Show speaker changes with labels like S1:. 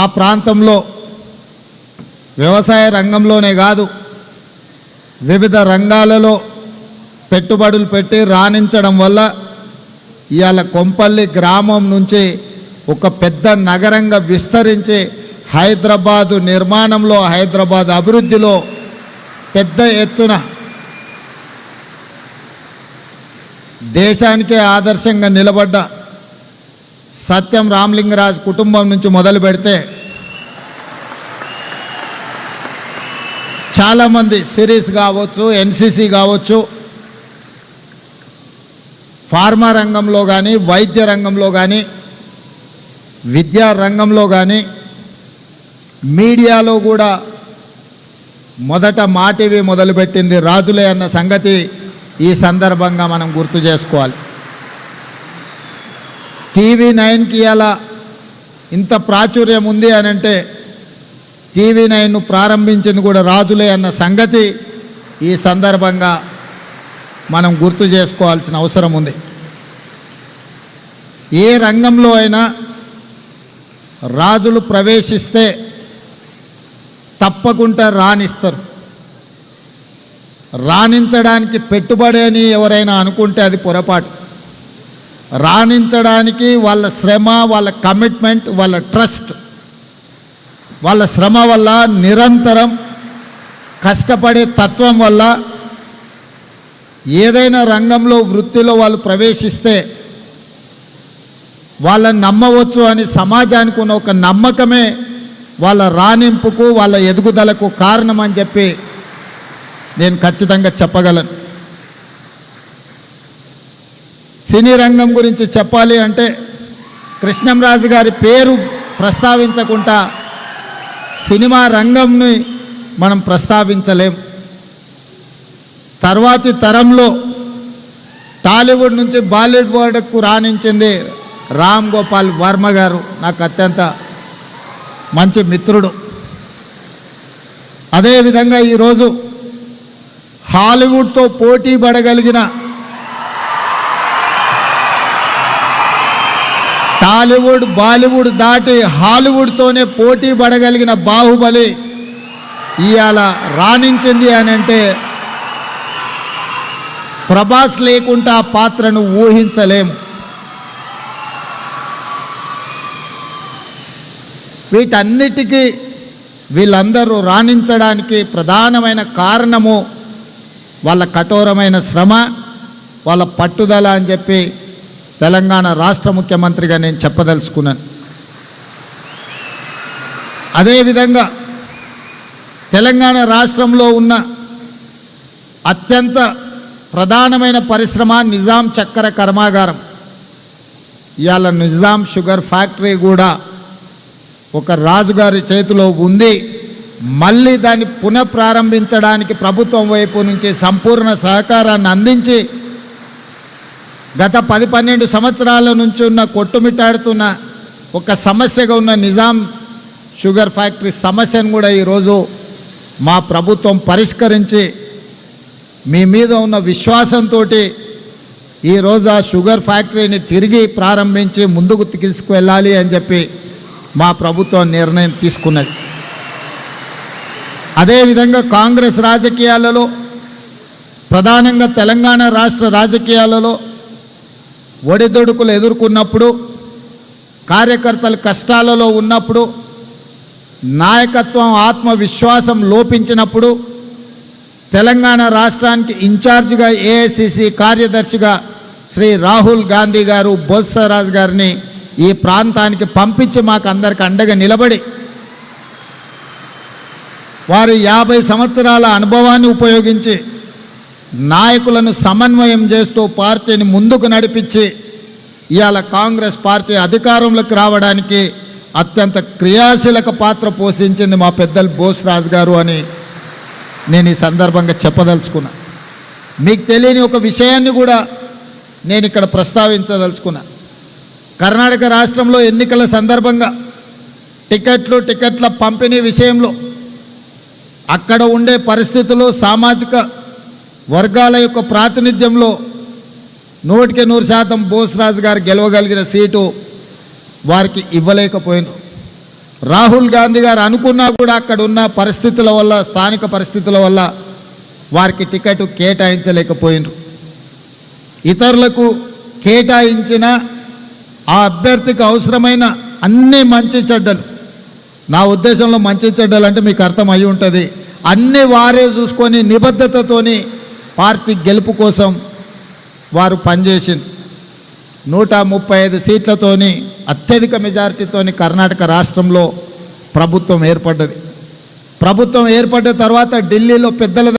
S1: ఆ ప్రాంతంలో వ్యవసాయ రంగంలోనే కాదు వివిధ రంగాలలో పెట్టుబడులు పెట్టి రాణించడం వల్ల ఇవాళ కొంపల్లి గ్రామం నుంచి ఒక పెద్ద నగరంగా విస్తరించి హైదరాబాదు నిర్మాణంలో, హైదరాబాద్ అభివృద్ధిలో పెద్ద ఎత్తున దేశానికే ఆదర్శంగా నిలబడ్డ సత్యం రామలింగరాజు కుటుంబం నుంచి మొదలు పెడితే చాలామంది సిరీస్ కావచ్చు, ఎన్సిసి కావచ్చు, ఫార్మా రంగంలో కానీ, వైద్య రంగంలో కానీ, విద్యా రంగంలో కానీ, మీడియాలో కూడా మొదట మా టీవీ మొదలుపెట్టింది రాజులే అన్న సంగతి ఈ సందర్భంగా మనం గుర్తు చేసుకోవాలి. TV9కి అలా ఇంత ప్రాచుర్యం ఉంది అని అంటే TV9ను ప్రారంభించింది కూడా రాజులే అన్న సంగతి ఈ సందర్భంగా మనం గుర్తు చేసుకోవాల్సిన అవసరం ఉంది. ఏ రంగంలో అయినా రాజులు ప్రవేశిస్తే తప్పకుండా రాణిస్తారు. రాణించడానికి పెట్టుబడి అని ఎవరైనా అనుకుంటే అది పొరపాటు. రాణించడానికి వాళ్ళ శ్రమ, వాళ్ళ కమిట్మెంట్, వాళ్ళ ట్రస్ట్, వాళ్ళ శ్రమ వల్ల, నిరంతరం కష్టపడే తత్వం వల్ల ఏదైనా రంగంలో, వృత్తిలో వాళ్ళు ప్రవేశిస్తే వాళ్ళని నమ్మవచ్చు అని సమాజానికి ఉన్న ఒక నమ్మకమే వాళ్ళ రాణింపుకు, వాళ్ళ ఎదుగుదలకు కారణం అని చెప్పి నేను ఖచ్చితంగా చెప్పగలను. సినీ రంగం గురించి చెప్పాలి అంటే కృష్ణంరాజు గారి పేరు ప్రస్తావించకుండా సినిమా రంగంని మనం ప్రస్తావించలేం. తర్వాతి తరంలో టాలీవుడ్ నుంచి బాలీవుడ్ వరకు రాణించింది రామ్ గోపాల్ వర్మ గారు. నాకు అత్యంత మంచి మిత్రుడు. అదేవిధంగా ఈరోజు హాలీవుడ్తో పోటీ పడగలిగిన, టాలీవుడ్ బాలీవుడ్ దాటి హాలీవుడ్తోనే పోటీ పడగలిగిన బాహుబలి ఇవాళ రాణించింది అని అంటే ప్రభాస్ లేకుండా ఆ పాత్రను ఊహించలేము. వీటన్నిటికీ వీళ్ళందరూ రాణించడానికి ప్రధానమైన కారణము వాళ్ళ కఠోరమైన శ్రమ, వాళ్ళ పట్టుదల అని చెప్పి తెలంగాణ రాష్ట్ర ముఖ్యమంత్రిగా నేను చెప్పదలుచుకున్నాను. అదేవిధంగా తెలంగాణ రాష్ట్రంలో ఉన్న అత్యంత ప్రధానమైన పరిశ్రమ నిజాం చక్కెర కర్మాగారం. ఇవాళ నిజాం షుగర్ ఫ్యాక్టరీ కూడా ఒక రాజుగారి చేతిలో ఉంది. మళ్ళీ దాన్ని పునఃప్రారంభించడానికి ప్రభుత్వం వైపు నుంచి సంపూర్ణ సహకారాన్ని అందించి గత 10-12 సంవత్సరాల నుంచి ఉన్న కొట్టుమిట్టాడుతున్న ఒక సమస్యగా ఉన్న నిజాం షుగర్ ఫ్యాక్టరీ సమస్యను కూడా ఈరోజు మా ప్రభుత్వం పరిష్కరించి మీ మీద ఉన్న విశ్వాసంతో ఈరోజు ఆ షుగర్ ఫ్యాక్టరీని తిరిగి ప్రారంభించి ముందుకు తీసుకువెళ్ళాలి అని చెప్పి మా ప్రభుత్వం నిర్ణయం తీసుకున్నది. అదేవిధంగా కాంగ్రెస్ రాజకీయాలలో, ప్రధానంగా తెలంగాణ రాష్ట్ర రాజకీయాలలో ఒడిదొడుకులు ఎదుర్కొన్నప్పుడు, కార్యకర్తలు కష్టాలలో ఉన్నప్పుడు, నాయకత్వం ఆత్మవిశ్వాసం లోపించినప్పుడు తెలంగాణ రాష్ట్రానికి ఇన్ఛార్జిగా ఏఐసిసి కార్యదర్శిగా శ్రీ రాహుల్ గాంధీ గారు బొత్సరాజు గారిని ఈ ప్రాంతానికి పంపించి మాకు అందరికి అండగా నిలబడి వారి 50 సంవత్సరాల అనుభవాన్ని ఉపయోగించి నాయకులను సమన్వయం చేస్తూ పార్టీని ముందుకు నడిపించి ఇవాళ కాంగ్రెస్ పార్టీ అధికారంలోకి రావడానికి అత్యంత క్రియాశీలక పాత్ర పోషించింది మా పెద్దలు బోస్రాజు గారు అని నేను ఈ సందర్భంగా చెప్పదలుచుకున్నా. మీకు తెలియని ఒక విషయాన్ని కూడా నేను ఇక్కడ ప్రస్తావించదలుచుకున్నా. కర్ణాటక రాష్ట్రంలో ఎన్నికల సందర్భంగా టికెట్ల పంపిణీ విషయంలో అక్కడ ఉండే పరిస్థితులు, సామాజిక వర్గాల యొక్క ప్రాతినిధ్యంలో 100% బోస్రాజు గారు గెలవగలిగిన సీటు వారికి ఇవ్వలేకపోయినారు. రాహుల్ గాంధీ గారు అనుకున్నా కూడా అక్కడ ఉన్న పరిస్థితుల వల్ల, స్థానిక పరిస్థితుల వల్ల వారికి టికెట్ కేటాయించలేకపోయినారు. ఇతరులకు కేటాయించిన ఆ అభ్యర్థికి అవసరమైన అన్ని మంచి చెడ్డలు, నా ఉద్దేశంలో మంచి చెడ్డలు అంటే మీకు అర్థం అయి ఉంటుంది, అన్నీ వారే చూసుకొని నిబద్ధతతోని పార్టీ గెలుపు కోసం వారు పనిచేసింది. 135 సీట్లతోని అత్యధిక మెజారిటీతోని కర్ణాటక రాష్ట్రంలో ప్రభుత్వం ఏర్పడ్డది. ప్రభుత్వం ఏర్పడ్డ తర్వాత ఢిల్లీలో పెద్దల